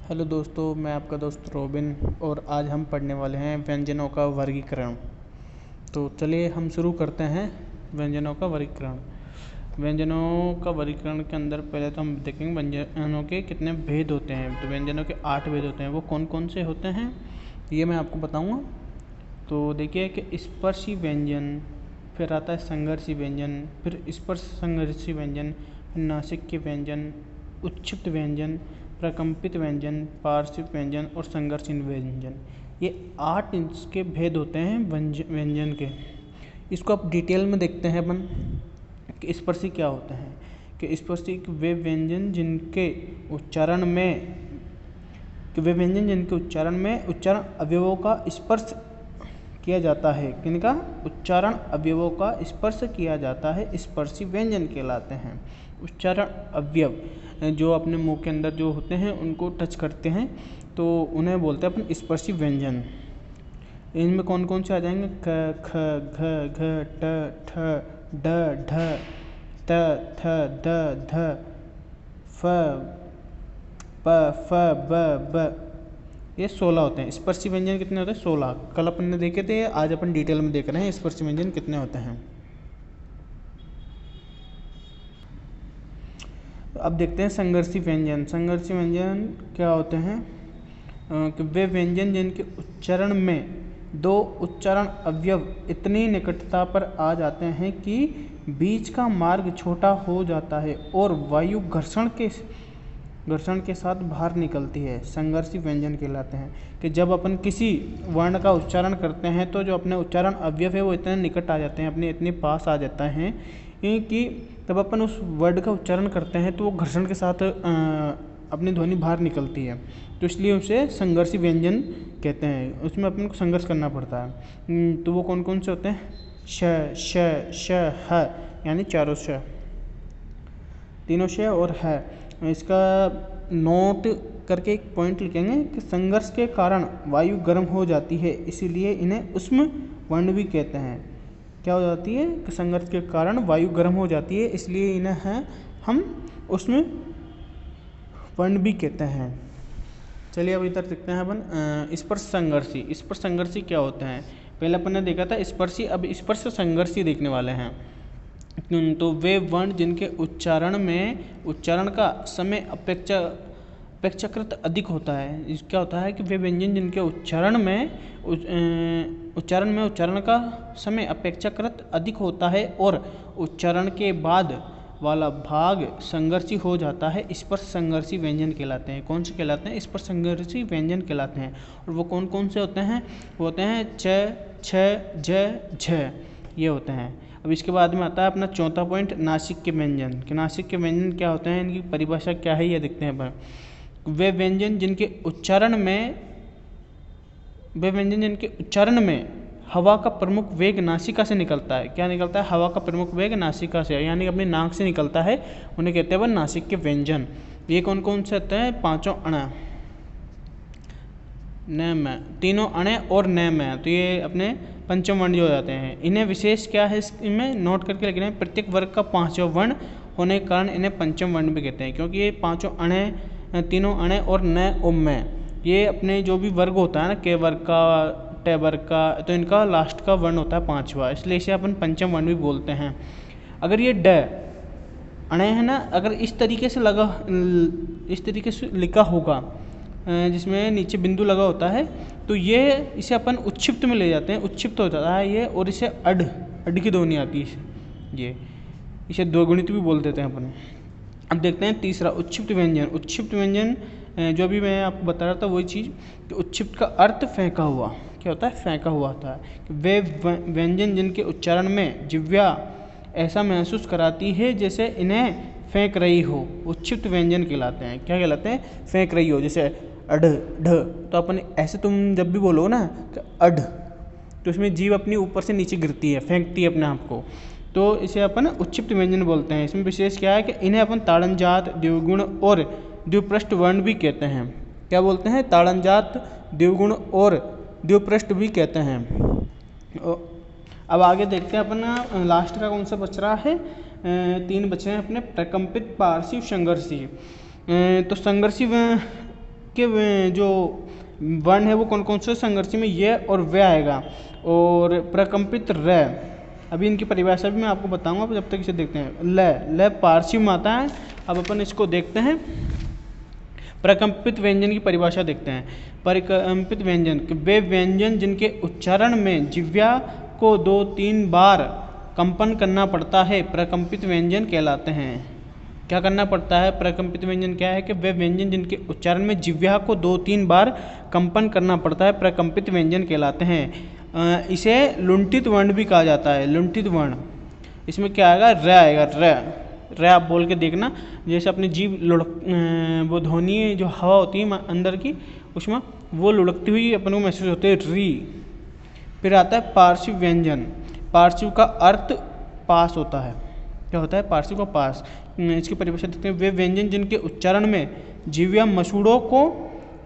Hello दोस्तों, मैं आपका दोस्त रोबिन और आज हम पढ़ने वाले हैं व्यंजनों का वर्गीकरण। तो चलिए हम शुरू करते हैं व्यंजनों का वर्गीकरण। व्यंजनों का वर्गीकरण के अंदर पहले तो हम देखेंगे व्यंजनों के कितने भेद होते हैं। तो व्यंजनों के 8 भेद होते हैं। वो कौन कौन से होते हैं ये मैं आपको बताऊंगा। तो देखिए कि स्पर्शी व्यंजन, फिर आता है संघर्षी व्यंजन, फिर स्पर्श संघर्षी व्यंजन, फिर नासिक व्यंजन, उच्छिष्ट व्यंजन, प्रकंपित व्यंजन, पार्श्विक व्यंजन और संघर्षहीन व्यंजन। ये 8 इसके भेद होते हैं व्यंजन के। इसको आप डिटेल में देखते हैं अपन कि स्पर्शी क्या होते हैं। कि स्पर्शी वे व्यंजन जिनके उच्चारण में उच्चारण अवयवों का स्पर्श किया जाता है। किनका उच्चारण अवयवों का स्पर्श किया जाता है, स्पर्शी व्यंजन कहलाते हैं। उच्चारण अवयव जो अपने मुंह के अंदर जो होते हैं उनको टच करते हैं तो उन्हें बोलते हैं अपन स्पर्शी व्यंजन। इनमें कौन कौन से आ जाएंगे? क, ख, घ, घ, ट, ठ, ड, ढ, त, थ, द, ध, फ, प, फ, ब, ब। ये 16 होते हैं। स्पर्शी व्यंजन कितने होते हैं? 16। कल अपन ने देखे थे, आज अपन डिटेल में देख रहे हैं स्पर्शी व्यंजन कितने होते हैं। अब देखते हैं संघर्षी व्यंजन। संघर्षी व्यंजन क्या होते हैं? कि वे व्यंजन जिनके उच्चारण में दो उच्चारण अवयव इतनी निकटता पर आ जाते हैं कि बीच का मार्ग छोटा हो जाता है और वायु घर्षण के साथ बाहर निकलती है, संघर्षी व्यंजन कहलाते हैं। कि जब अपन किसी वर्ण का उच्चारण करते हैं तो जो अपने उच्चारण अवयव है वो इतने निकट आ जाते हैं, अपने इतने पास आ जाता है कि तब अपन उस वर्ड का उच्चारण करते हैं तो वो घर्षण के साथ अपनी ध्वनि बाहर निकलती है। तो इसलिए उसे संघर्षी व्यंजन कहते हैं। उसमें अपन को संघर्ष करना पड़ता है। तो वो कौन कौन से होते हैं? श, श, श, ह, यानी चारों श, तीनों श और है। इसका नोट करके एक पॉइंट लिखेंगे कि संघर्ष के कारण वायु गर्म हो जाती है, इसीलिए इन्हें उष्म वर्ण भी कहते हैं। क्या हो जाती है? कि संघर्ष के कारण वायु गर्म हो जाती है, इसलिए इन्हें हम उष्म वर्ण भी कहते हैं। चलिए अब इधर देखते हैं अपन स्पर्श संघर्षी। स्पर्श संघर्षी क्या होते हैं? पहले अपन ने देखा था स्पर्शी, अब स्पर्श संघर्षी देखने वाले हैं। तो वे वर्ण जिनके उच्चारण का समय अपेक्षाकृत अधिक होता है। क्या होता है? कि वे व्यंजन जिनके उच्चारण का समय अपेक्षाकृत अधिक होता है और उच्चारण के बाद वाला भाग संघर्षी हो जाता है, स्पर्श संघर्षी व्यंजन कहलाते हैं। कौन से कहलाते हैं? स्पर्श संघर्षी व्यंजन कहलाते हैं। और वो कौन कौन से होते हैं? वो होते हैं च, छ, ज, झ, ये होते हैं। अब इसके बाद में आता है अपना चौथा पॉइंट, नासिक के व्यंजन। कि नासिक के व्यंजन क्या होते हैं, इनकी परिभाषा क्या है ये देखते हैं अपन। वे व्यंजन जिनके उच्चारण में हवा का प्रमुख वेग नासिका से निकलता है। क्या निकलता है? हवा का प्रमुख वेग नासिका से, यानी अपनी नाक से निकलता है, उन्हें कहते हैं नासिक के व्यंजन। ये कौन कौन से होते हैं? पांचों अण, न, में, तीनों अणे और न में। तो ये अपने पंचम वर्ण जो हो जाते हैं। इन्हें विशेष क्या है इसमें नोट करके लिखना है। प्रत्येक वर्ग का 5वां वर्ण होने के कारण इन्हें पंचम वर्ण भी कहते हैं, क्योंकि ये पांचों अणे, तीनों अणे और न और में, ये अपने जो भी वर्ग होता है ना, के वर्ग का, ट वर्ग का, तो इनका लास्ट का वर्ण होता है 5वां, इसलिए इसे अपन पंचम वर्ण भी बोलते हैं। अगर ये ड अणे है ना, अगर इस तरीके से लिखा होगा जिसमें नीचे बिंदु लगा होता है, तो ये इसे अपन उच्छिप्त में ले जाते हैं, उच्छिप्त हो जाता है ये, और इसे अड की ध्वनि आती है। ये इसे द्विगुणित भी बोल देते हैं अपन। अब देखते हैं तीसरा, उच्छिप्त व्यंजन। उच्छिप्त व्यंजन जो अभी मैं आपको बता रहा था वही चीज़, कि उच्छिप्त का अर्थ फेंका हुआ। क्या होता है? फेंका हुआ होता है। कि वे व्यंजन जिनके उच्चारण में जिह्वा ऐसा महसूस कराती है जैसे इन्हें फेंक रही हो, उच्छिप्त व्यंजन कहलाते हैं। क्या कहलाते हैं? फेंक रही हो, जैसे अड, ढ। तो अपन ऐसे तुम जब भी बोलो ना कि अड, तो इसमें जीभ अपनी ऊपर से नीचे गिरती है, फेंकती है अपने आप को, तो इसे अपन उच्छिप्त व्यंजन बोलते हैं। इसमें विशेष क्या है कि इन्हें अपन ताड़नजात, द्विगुण और द्विपृष्ठ वर्ण भी कहते हैं। क्या बोलते हैं? ताड़नजात, द्विगुण और द्विपृष्ठ भी कहते हैं। अब आगे देखते हैं अपन लास्ट का कौन सा बच रहा है। 3 बचे हैं अपने, प्रकंपित, पार्श्व, संघर्षी। तो संघर्षी के जो वर्ण है वो कौन कौन से संघर्षी में य और व आएगा। और प्रकंपित र, अभी इनकी परिभाषा भी मैं आपको बताऊंगा, जब तक इसे देखते हैं। ल पार्शिव में आता है। अब अपन इसको देखते हैं, प्रकंपित व्यंजन की परिभाषा देखते हैं। प्रकंपित व्यंजन वे व्यंजन जिनके उच्चारण में जिह्वा को 2-3 बार कंपन करना पड़ता है प्रकंपित व्यंजन कहलाते हैं। क्या करना पड़ता है? प्रकंपित व्यंजन क्या है कि वे व्यंजन जिनके उच्चारण में जिह्वा को 2-3 बार कंपन करना पड़ता है प्रकंपित व्यंजन कहलाते हैं। इसे लुंठित वर्ण भी कहा जाता है। लुंठित वर्ण, इसमें क्या आएगा? र आएगा। र आप बोल के देखना, जैसे अपनी जीभ वो ध्वनि जो हवा होती है अंदर की, उसमें वो लुढ़कती हुई अपन को महसूस होती है, री। फिर आता है पार्श्व व्यंजन। पार्श्व का अर्थ पास होता है। क्या होता है? पार्श्व का पास। इसकी परिभाषा देखते हैं। वे व्यंजन जिनके उच्चारण में जिह्वा मसूड़ों को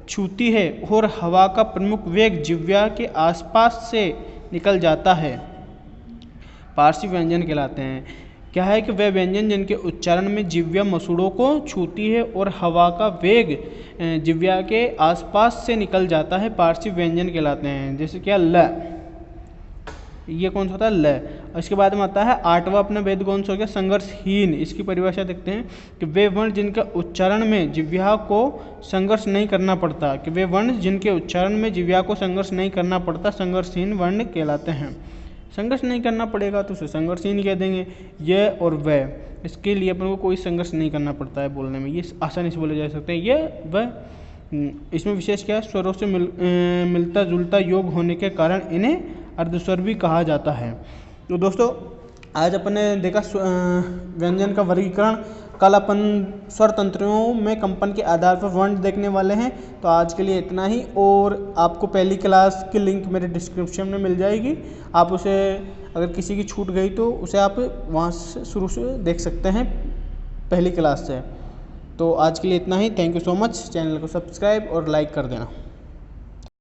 छूती है और हवा का प्रमुख वेग जिह्वा के आसपास से निकल जाता है, पार्श्व व्यंजन कहलाते हैं। क्या है कि वे व्यंजन जिनके उच्चारण में जिह्वा मसूड़ों को छूती है और हवा का वेग जिह्वा के आसपास से निकल जाता है, पार्श्व व्यंजन कहलाते हैं। जैसे क्या? ल, ये कौन सा होता है? ल। इसके बाद में आता है 8वां अपना वेद कौन सा हो गया? संघर्षहीन। इसकी परिभाषा देखते हैं कि वे वर्ण जिनका उच्चारण में जिह्वा को संघर्ष नहीं करना पड़ता, कि वे वर्ण जिनके उच्चारण में जिह्वा को संघर्ष नहीं करना पड़ता संघर्षहीन वर्ण कहलाते हैं। संघर्ष नहीं करना पड़ेगा तो उसे संघर्षहीन कह देंगे। ये और वह, इसके लिए अपन को कोई संघर्ष नहीं करना पड़ता है बोलने में, ये आसानी से बोले जा सकते हैं। ये वह, इसमें विशेष क्या है? स्वरों से मिलता जुलता योग होने के कारण इन्हें अर्धस्वर भी कहा जाता है। तो दोस्तों, आज अपन ने देखा व्यंजन का वर्गीकरण। कल अपन स्वर तंत्रों में कंपन के आधार पर वर्ण देखने वाले हैं। तो आज के लिए इतना ही, और आपको पहली क्लास की लिंक मेरे डिस्क्रिप्शन में मिल जाएगी। आप उसे, अगर किसी की छूट गई तो उसे आप वहाँ से शुरू से देख सकते हैं, पहली क्लास से। तो आज के लिए इतना ही। Thank you so much. Channel को सब्सक्राइब और लाइक कर देना।